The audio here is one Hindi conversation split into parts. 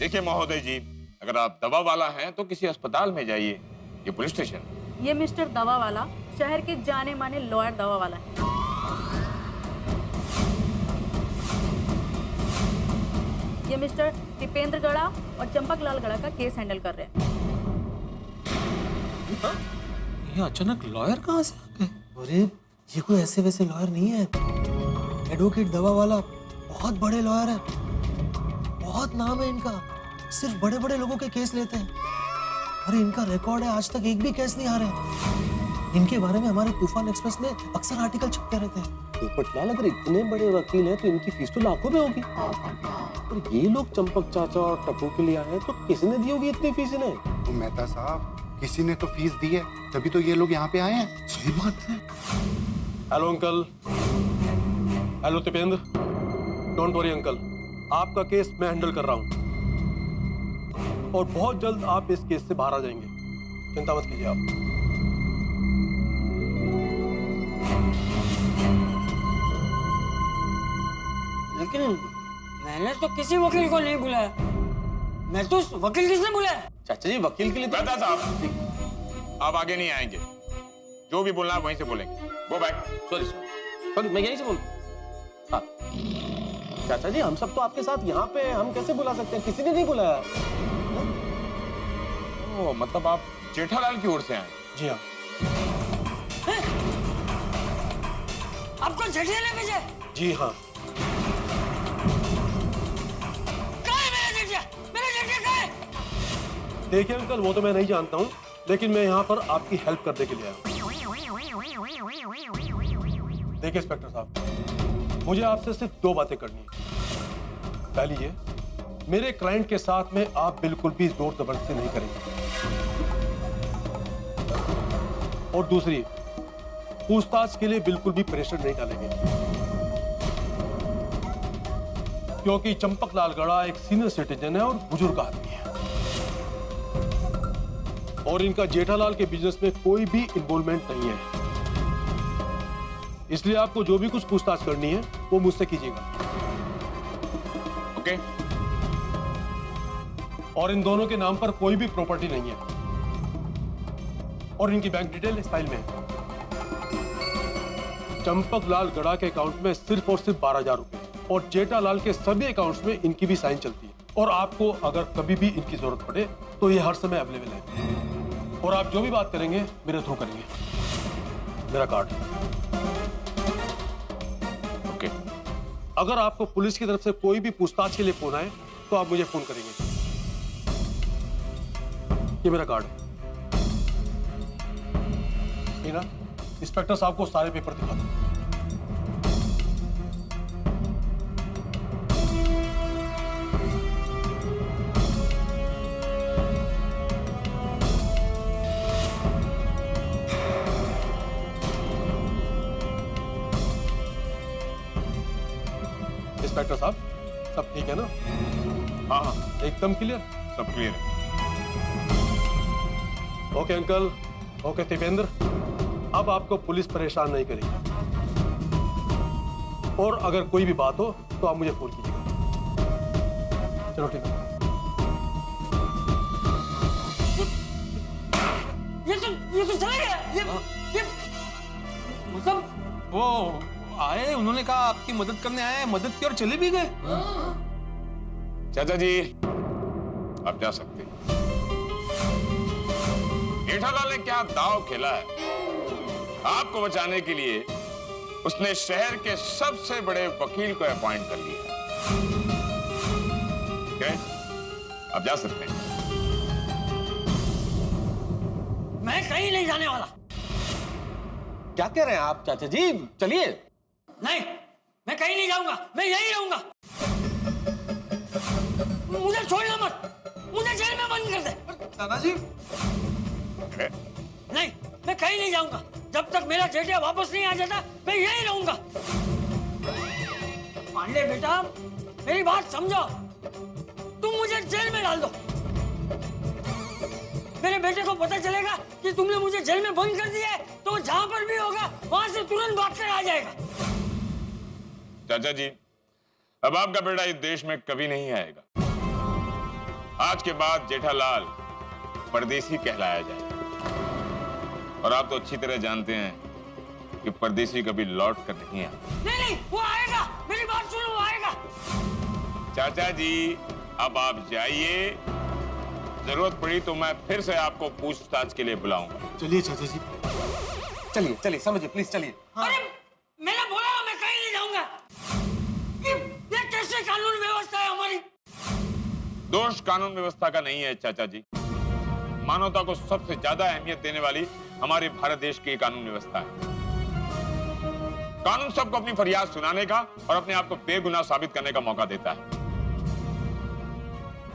देखिए महोदय जी, अगर आप दवा वाला हैं तो किसी अस्पताल में जाइए, ये पुलिस स्टेशन। ये मिस्टर दवा वाला शहर के जाने माने लॉयर दवा वाला है। ये मिस्टर दीपेंद्र गड़ा और चंपक लाल गड़ा का केस हैंडल कर रहे हैं। ये अचानक लॉयर कहाँ से आ गए? अरे ये कोई ऐसे वैसे लॉयर नहीं है, एडवोकेट दवा वाला बहुत बड़े लॉयर है, बहुत नाम है इनका, सिर्फ बड़े बड़े लोगों के केस लेते हैं। अरे इनका रिकॉर्ड है, आज तक एक भी केस नहीं आ रहे। इनके बारे में हमारे तूफान एक्सप्रेस में अक्सर आर्टिकल छपते रहते हैं। पोपटलाल, अगर इतने बड़े वकील हैं तो इनकी फीस तो लाखों में होगी। और ये लोग चंपक चाचा और टप्पू के लिए आए हैं तो किसने दी होगी इतनी फीस इन्हें? तो मेहता साहब, किसी ने तो फीस दी है, तभी तो ये लोग यहाँ पे आए हैं। सही बात है। Hello uncle. Hello Dipendra. Don't worry uncle, आपका केस मैं हैंडल कर रहा हूँ और बहुत जल्द आप इस केस से बाहर आ जाएंगे, चिंता मत कीजिए आप। लेकिन मैंने तो किसी वकील को नहीं बुलाया। मैं तो वकील किसने बुलाया? चाचा जी, वकील के लिए मेहता साहब, आप आगे नहीं आएंगे, जो भी बोलना है वहीं से बोलेंगे। Go back. सॉरी, मैं यहीं से बोलूं। हाँ चाचा जी, हम सब तो आपके साथ यहाँ पे, हम कैसे बुला सकते हैं? किसी ने नहीं बुलाया। ओ, मतलब आप जेठालाल की ओर से आए? जी हाँ। आपको झटिया ले भेजा? जी हाँ। कहाँ है मेरा झटिया? मेरा झटिया कहाँ है? देखिए अंकल, वो तो मैं नहीं जानता हूँ, लेकिन मैं यहाँ पर आपकी हेल्प करने के लिए आया हूँ। देखिए इंस्पेक्टर साहब, मुझे आपसे सिर्फ दो बातें करनी है। पहली ये, मेरे क्लाइंट के साथ में आप बिल्कुल भी जोर जबरदस्ती नहीं करेंगे। और दूसरी, पूछताछ के लिए बिल्कुल भी प्रेशर नहीं डालेंगे, क्योंकि चंपक लाल गड़ा एक सीनियर सिटीजन है और बुजुर्ग आदमी है और इनका जेठालाल के बिजनेस में कोई भी इन्वॉल्वमेंट नहीं है। इसलिए आपको जो भी कुछ पूछताछ करनी है वो मुझसे कीजिएगा। ओके। और इन दोनों के नाम पर कोई भी प्रॉपर्टी नहीं है और इनकी बैंक डिटेल इस फाइल में है। चंपक लाल गड़ा के अकाउंट में सिर्फ और सिर्फ 12,000 रुपए और जेठालाल के सभी अकाउंट्स में इनकी भी साइन चलती है और आपको अगर कभी भी इनकी जरूरत पड़े तो ये हर समय अवेलेबल है और आप जो भी बात करेंगे मेरे थ्रू करेंगे। मेरा कार्ड। ओके। अगर आपको पुलिस की तरफ से कोई भी पूछताछ के लिए फोन आए तो आप मुझे फोन करेंगे। ये मेरा कार्ड है। मीना, इंस्पेक्टर साहब को सारे पेपर दिखा दो। इंस्पेक्टर साहब, सब ठीक है ना? हाँ हाँ, एकदम क्लियर? सब क्लियर है। ओके अंकल, ओके दीपेंद्र, अब आपको पुलिस परेशान नहीं करेगी और अगर कोई भी बात हो तो आप मुझे फोन कीजिएगा। चलो ठीक है। ये तो चला गया। ये मतलब वो आए, उन्होंने कहा आपकी मदद करने आए, मदद की और चले भी गए। चाचा जी, आप जा सकते हैं। जेठालाल ने क्या दांव खेला है, आपको बचाने के लिए उसने शहर के सबसे बड़े वकील को अपॉइंट कर लिया। क्या? आप जा सकते हैं। मैं कहीं नहीं जाने वाला। क्या कह रहे हैं आप चाचा जी? चलिए। नहीं, मैं कहीं नहीं जाऊंगा, मैं यहीं रहूंगा। मुझे छोड़ना मत, मुझे जेल में बंद कर दे। दादाजी, नहीं, मैं कहीं नहीं जाऊंगा। जब तक मेरा जेठिया वापस नहीं आ जाता मैं यहीं रहूंगा। पांडे बेटा, मेरी बात समझो। तुम मुझे जेल में डाल दो। मेरे बेटे को पता चलेगा कि तुमने मुझे जेल में बंद कर दिया है तो जहां पर भी होगा वहां से तुरंत भाग कर आ जाएगा। चाचा जी, अब आपका बेटा इस देश में कभी नहीं आएगा। आज के बाद जेठालाल परदेसी कहलाया जाए। और आप तो अच्छी तरह जानते हैं कि परदेसी कभी लौट कर नहीं आता। नहीं, वो आएगा, मेरी बात सुनो, वो आएगा। चाचा जी, अब आप जाइए, जरूरत पड़ी तो मैं फिर से आपको पूछताछ के लिए बुलाऊंगा। चलिए चाचा जी। चलिए चलिए, समझिए प्लीज, चलिए। अरे मैंने बोला मैं कहीं नहीं जाऊंगा। ये कैसे कानून व्यवस्था है हमारी? दोष कानून व्यवस्था का नहीं है चाचा जी, मानवता को सबसे ज्यादा अहमियत देने वाली हमारे भारत देश की कानून व्यवस्था है। कानून सबको अपनी फरियाद सुनाने का और अपने आप को बेगुनाह साबित करने का मौका देता है।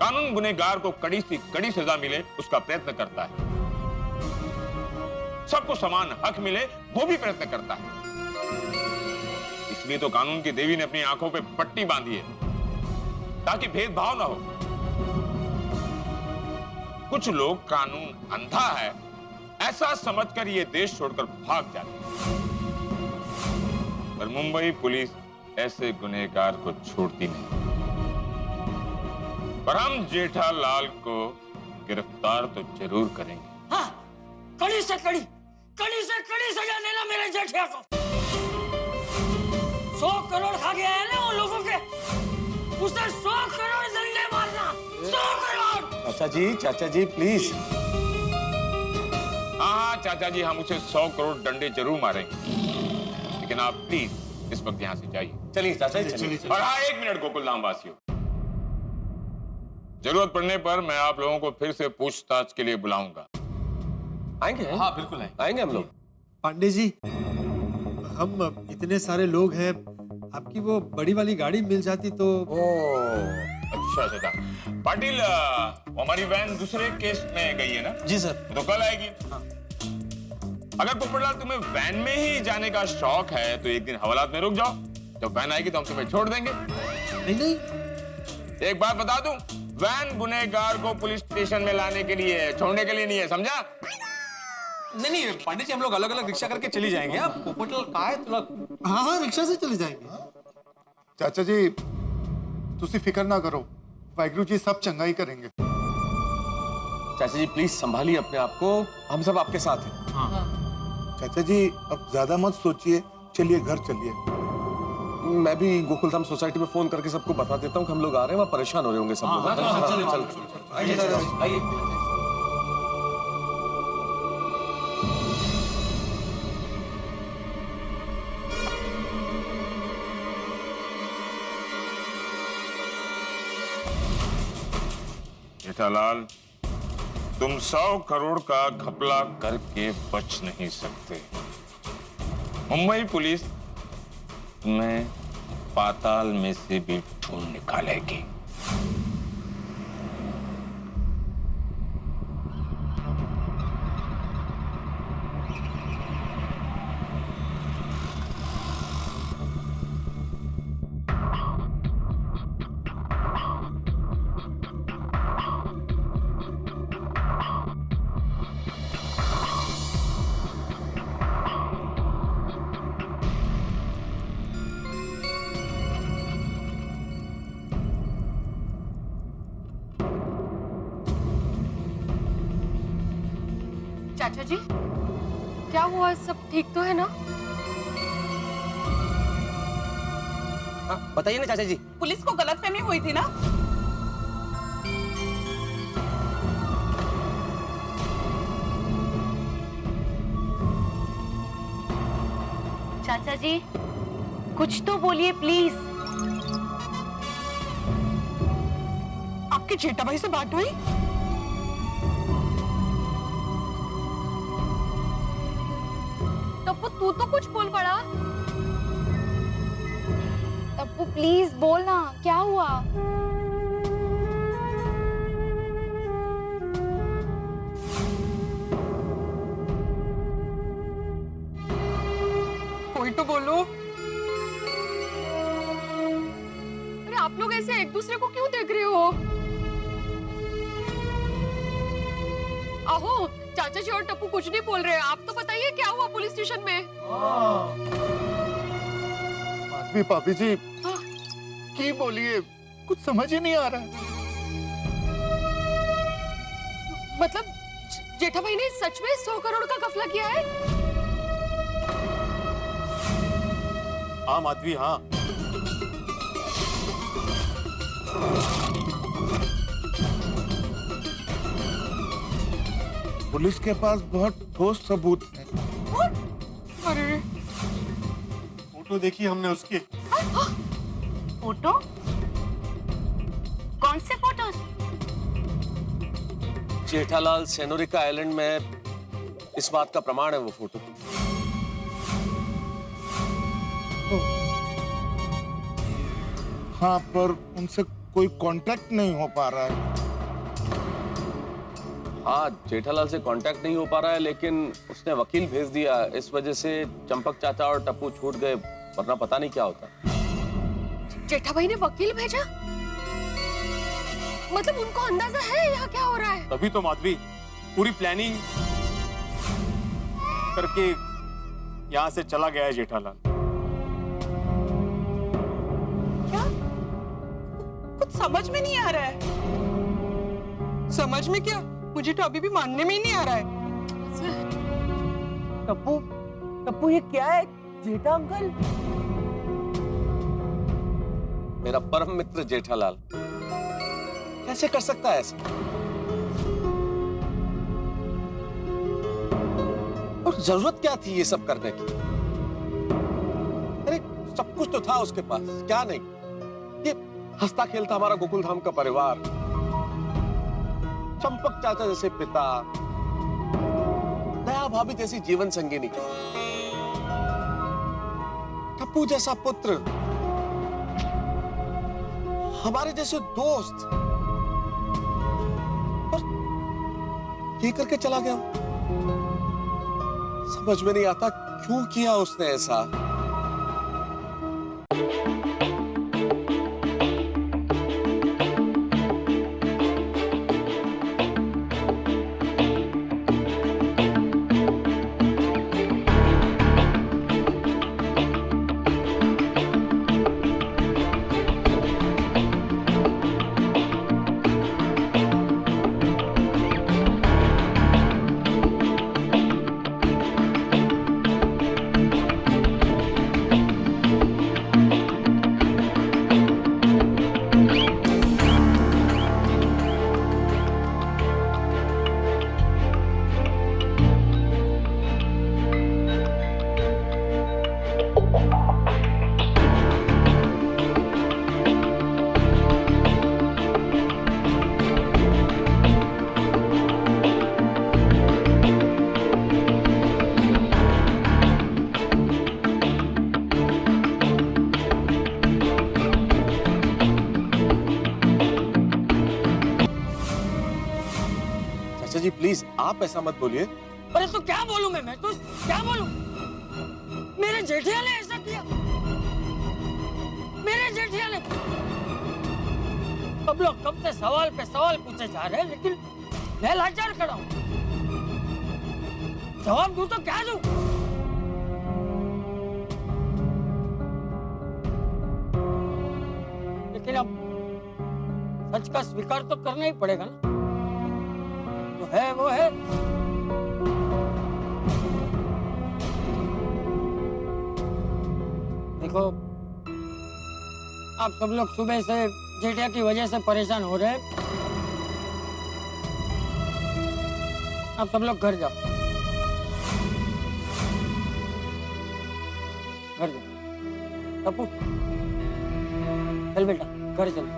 कानून गुनहगार को कड़ी से कड़ी सजा मिले उसका प्रयत्न करता है, सबको समान हक मिले वो भी प्रयत्न करता है। इसलिए तो कानून की देवी ने अपनी आंखों पे पट्टी बांधी है ताकि भेदभाव ना हो। कुछ लोग कानून अंधा है ऐसा समझकर ये देश छोड़कर भाग जाते हैं, पर मुंबई पुलिस ऐसे गुनहगार को छोड़ती नहीं। पर हम जेठालाल को गिरफ्तार तो जरूर करेंगे। हाँ, कड़ी से कड़ी सजा देना मेरे जेठिया को। 100 करोड़ खा गया है ना उन लोगों के, उसे 100 करोड़ दंडे मारना। 100 करोड़। चाचा जी प्लीज। हाँ चाचा जी, हम उसे 100 करोड़ डंडे जरूर मारेंगे, लेकिन आप प्लीज इस वक्त यहाँ से जाइए। चलिए चाचा जी, चलिए। और हाँ, 1 मिनट गोकुलधाम वासियों, जरूरत पड़ने पर मैं आप लोगों को फिर से पूछताछ के लिए बुलाऊंगा। आएंगे? हाँ बिल्कुल आएंगे हम लोग। पांडे जी, हम इतने सारे लोग हैं, आपकी वो बड़ी वाली गाड़ी मिल जाती तो। अच्छा। पाटिल, हमारी वैन दूसरे केस में गई है ना? जी सर। तो कल आएगी। अगर पोपटलाल तुम्हें वैन में ही जाने का शौक है तो एक दिन हवालात में रुक जाओ, जब वैन आएगी तो हम तुम्हें छोड़ देंगे। नहीं, एक बात बता दूं, वैन गुनहगार को पुलिस स्टेशन में लाने के लिए है, छोड़ने के लिए नहीं है, समझा? नहीं पांडे जी, हम लोग अलग अलग रिक्शा करके चली जाएंगे। आप पोपटलाल कहाँ है थोड़ा? हाँ, रिक्शा से चले जाएंगे। चाचा जी, तुसी फिक्र ना करो, वाहिगुरु जी सब चंगाई करेंगे। चाचा जी प्लीज संभालिए अपने आप को, हम सब आपके साथ हैं। चाचा जी अब ज्यादा मत सोचिए, चलिए घर चलिए। मैं भी गोकुलधाम सोसाइटी में फोन करके सबको बता देता हूँ कि हम लोग आ रहे हैं, वहाँ परेशान हो रहे होंगे सब लोग। आइए। जेठालाल, तुम 100 करोड़ का घपला करके बच नहीं सकते। मुंबई पुलिस तुम्हें पाताल में से भी ढूंढ निकालेगी। चाचा जी, क्या हुआ? सब ठीक तो है ना? बताइए ना चाचा जी। पुलिस को गलतफहमी हुई थी ना? चाचा जी, कुछ तो बोलिए प्लीज। आपके जेठा भाई से बात हुई? तप्पू, तू तो कुछ बोल पड़ा। तप्पू प्लीज बोलना, क्या हुआ? कोई तो बोलो। अरे आप लोग ऐसे एक दूसरे को क्यों देख रहे हो? आहो, चाचा जी और टप्पू कुछ नहीं बोल रहे। आप तो बताइए क्या हुआ पुलिस स्टेशन में? भाभी जी की बोलिए, कुछ समझ ही नहीं आ रहा। मतलब जेठा भाई ने सच में 100 करोड़ का कफला किया है? हाँ माधवी, हाँ। पुलिस के पास बहुत ठोस सबूत है। अरे फोटो देखी हमने उसकी। फोटो? कौन से फोटोज? जेठालाल सेनोरिका आइलैंड में इस बात का प्रमाण है वो फोटो। हाँ, पर उनसे कोई कांटेक्ट नहीं हो पा रहा है। हाँ, जेठालाल से कांटेक्ट नहीं हो पा रहा है, लेकिन उसने वकील भेज दिया। इस वजह से चंपक चाचा और टप्पू छूट गए, वरना पता नहीं क्या होता। जेठा भाई ने वकील भेजा? मतलब उनको अंदाजा है यहाँ क्या हो रहा है? तभी तो माधवी पूरी प्लानिंग करके यहाँ से चला गया है जेठालाल। क्या? कुछ समझ में नहीं आ रहा है। समझ में क्या? मुझे तो अभी भी मानने में ही नहीं आ रहा है। टप्पू, टप्पू ये क्या है? जेठा अंकल? मेरा परम मित्र जेठालाल कैसे कर सकता है ऐसा? और जरूरत क्या थी ये सब करने की? अरे सब कुछ तो था उसके पास, क्या नहीं? ये हंसता खेलता हमारा गोकुल धाम का परिवार, चंपक चाचा जैसे पिता, दया भाभी जैसी जीवन संगिनी, टप्पू जैसा पुत्र, हमारे जैसे दोस्त, और ये करके चला गया। समझ में नहीं आता क्यों किया उसने ऐसा। चाचा जी प्लीज आप ऐसा मत बोलिए। अरे तो क्या बोलूं मैं तो क्या बोलूं? मेरे जेठिया ने ऐसा किया, मेरे जेठिया ने। सब लोग कब से सवाल पे सवाल पूछे जा रहे हैं, लेकिन मैं लाचार खड़ा हूं। जवाब दूं तो क्या दूं? लेकिन अब सच का स्वीकार तो करना ही पड़ेगा ना। जो है वो है। देखो, आप सब लोग सुबह से जेठिया की वजह से परेशान हो रहे हैं। आप सब लोग घर जाओ, घर जाओ। टप्पू चल बेटा, घर चल।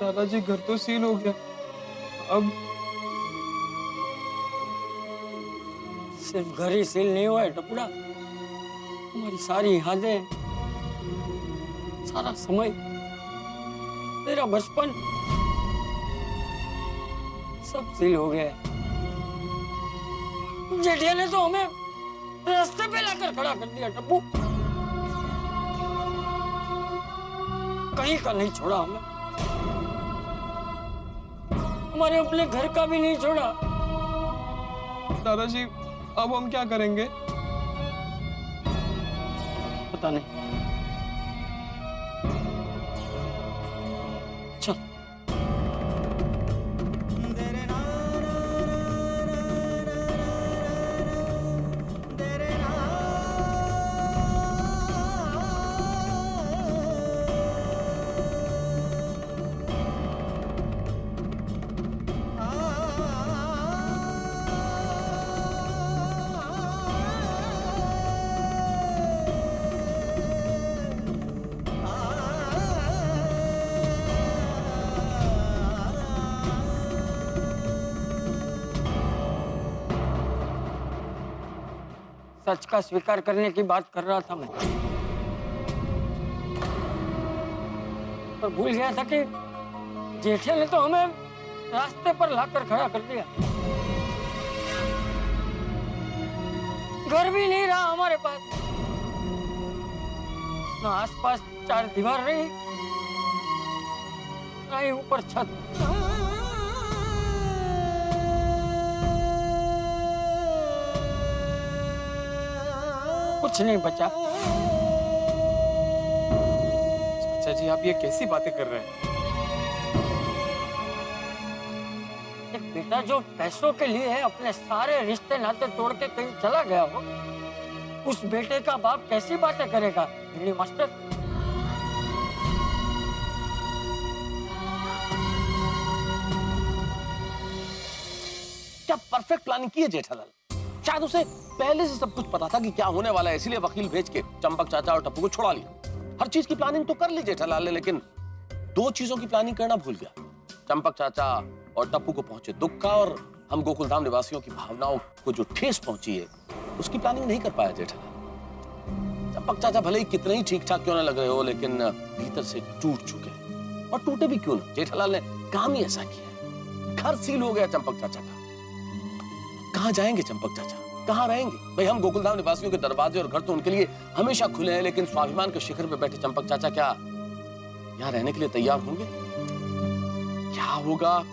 दादाजी घर तो सील हो गया, अब सिर्फ घर ही सील नहीं हुआ है टपुड़ा, हमारी सारी यादें, सारा समय, तेरा बचपन सब सील हो गया है। जेठिया ने तो हमें रास्ते पे लाकर खड़ा कर दिया टप्पू, कहीं का नहीं छोड़ा हमें, हमारे अपने घर का भी नहीं छोड़ा। दादाजी अब हम क्या करेंगे? पता नहीं, चल। सच का स्वीकार करने की बात कर रहा था मैं, पर भूल गया था कि जेठिया ने तो हमें रास्ते पर लाकर खड़ा कर दिया। घर भी नहीं रहा हमारे पास, ना आसपास चार दीवार रही, ना ही ऊपर छत। कुछ नहीं बचा। चाचा जी, आप ये कैसी बातें कर रहे हैं? एक बेटा जो पैसों के लिए अपने सारे रिश्ते नाते तोड़ के कहीं चला गया हो, उस बेटे का बाप कैसी बातें करेगा? हिंदी मास्टर, क्या परफेक्ट प्लानिंग की है जेठालाल? शायद उसे पहले से सब कुछ पता था कि क्या होने वाला है, इसलिए वकील भेज के चंपक चाचा और टप्पू को छुड़ा लिया। हर चीज की प्लानिंग तो कर ली जेठालाल ने, लेकिन दो चीजों की प्लानिंग करना भूल गया। चंपक चाचा और टप्पू को पहुंचे दुख का, और हम गोकुलधाम निवासियों की भावनाओं को जो ठेस पहुंची है, उसकी प्लानिंग नहीं कर पाया जेठालाल। चंपक चाचा भले ही कितने ही ठीक ठाक क्यों ना लग रहे हो, लेकिन भीतर से टूट चुके हैं। और टूटे भी क्यों ना, जेठालाल ने काम ही ऐसा किया। घर सील हो गया चंपक चाचा का। कहाँ जाएंगे चंपक चाचा, कहाँ रहेंगे? भाई, हम गोकुलधाम निवासियों के दरवाजे और घर तो उनके लिए हमेशा खुले हैं, लेकिन स्वाभिमान के शिखर पे बैठे चंपक चाचा क्या यहाँ रहने के लिए तैयार होंगे? क्या होगा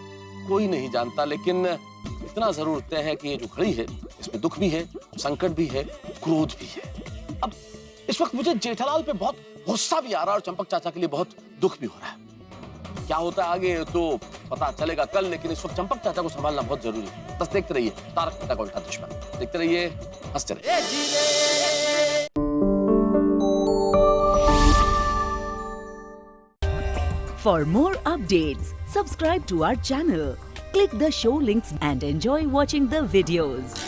कोई नहीं जानता, लेकिन इतना जरूर तय है कि ये जो घड़ी है, इसमें दुख भी है, संकट भी है, क्रोध भी है। अब इस वक्त मुझे जेठालाल पे बहुत गुस्सा भी आ रहा है और चंपक चाचा के लिए बहुत दुख भी हो रहा है। क्या होता है आगे तो पता चलेगा कल, लेकिन इस वक्त चंपक चाचा को संभालना बहुत जरूरी है। बस देखते रहिए तारक मेहता का उल्टा चश्मा, देखते रहिए, हंसते रहिए। For more updates, subscribe to our channel, click the show links and enjoy watching the videos.